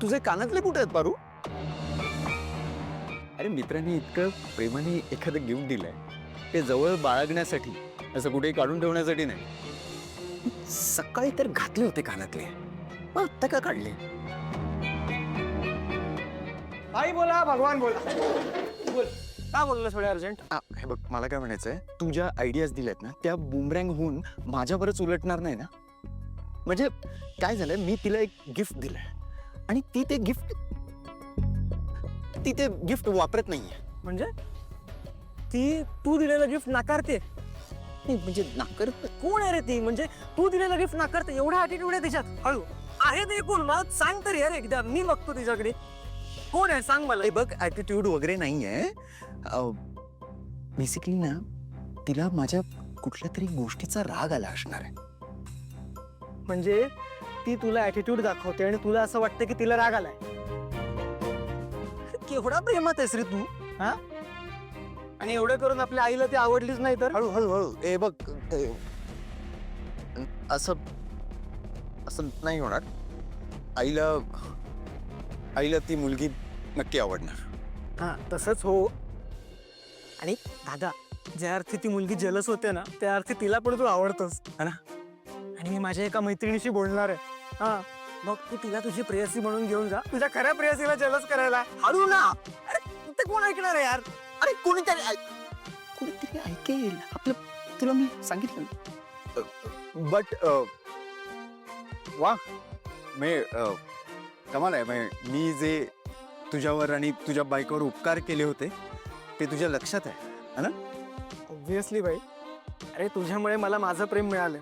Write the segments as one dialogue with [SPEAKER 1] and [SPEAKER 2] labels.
[SPEAKER 1] तुझे कानातले कुठे आहेत पारू? अरे मित्रांनी इतकं प्रेमाने एखादं गिफ्ट दिलंय ते जवळ बाळगण्यासाठी, असं कुठेही काढून ठेवण्यासाठी नाही. सकाळी तर घातले होते कानातले, मग आत्ता का काढले?
[SPEAKER 2] आई बोला, भगवान बोला. बोल, का बोलला थोडे अर्जंट?
[SPEAKER 1] हे बघ, मला काय म्हणायचंय, तू ज्या आयडियाज दिल्यात ना त्या बूमरँग होऊन माझ्यावरच उलटणार नाही ना? म्हणजे काय झालंय, मी तिला एक गिफ्ट दिलंय आणि ती ते गिफ्ट वापरत नाहीये.
[SPEAKER 2] म्हणजे ती तू दिलेलं गिफ्ट नाकारते?
[SPEAKER 1] नाही, म्हणजे नाकारत.
[SPEAKER 2] कोण आहे रे ती? म्हणजे तू दिलेलं गिफ्ट नाकारते? एवढा ॲटिट्यूड आहे तिच्यात? हळू आहे ते कोण? मला सांग तरी यार एकदा, मी बघतो तिच्याकडे. कोण आहे सांग मला.
[SPEAKER 1] हे बघ, ॲटिट्यूड वगैरे नाहीये. बेसिकली ना तिला माझ्या कुठल्या तरी गोष्टीचा राग आला असणार आहे.
[SPEAKER 2] म्हणजे ती तुला ॲटिट्यूड दाखवते आणि तुला असं वाटतं की तिला राग आलाय. केवढा प्रेमात आहेस रे तू, हा? आणि एवढं करून आपल्या आईला ती आवडलीच नाही तर?
[SPEAKER 1] हळू हळू हळू. हे बघ, असं असं नाही होणार. आईला ती मुलगी नक्की आवडणार.
[SPEAKER 2] हा तसंच हो. आणि दादा, ज्या अर्थी ती मुलगी जलस होते ना त्या अर्थी तिला पण तू आवडतोस, है ना? आणि मी माझ्या एका मैत्रिणीशी बोलणार आहे. हा, मग तू तिला तुझी प्रेयसी म्हणून घेऊन जा, तुझ्या खऱ्या प्रेयसीला जलस करायला. हळू ना. अरे ते कोण ऐकणार आहे यार?
[SPEAKER 1] अरे कोणीतरी ऐकेल आपलं, तुला मी सांगितलं. बट वा, कमाल आहे. मी जे तुझ्यावर आणि तुझ्या बायकोवर उपकार केले होते ते तुझ्या लक्षात आहे ना?
[SPEAKER 2] ऑब्व्हियसली बाई. अरे तुझ्यामुळे मला माझं प्रेम मिळालं.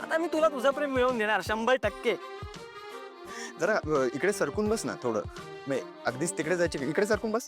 [SPEAKER 2] आता मी तुला तुझं प्रेम मिळवून देणार 100%.
[SPEAKER 1] जरा इकडे सरकून बस ना थोडं. अगदीच तिकडे जायचे, इकडे सरकून बस.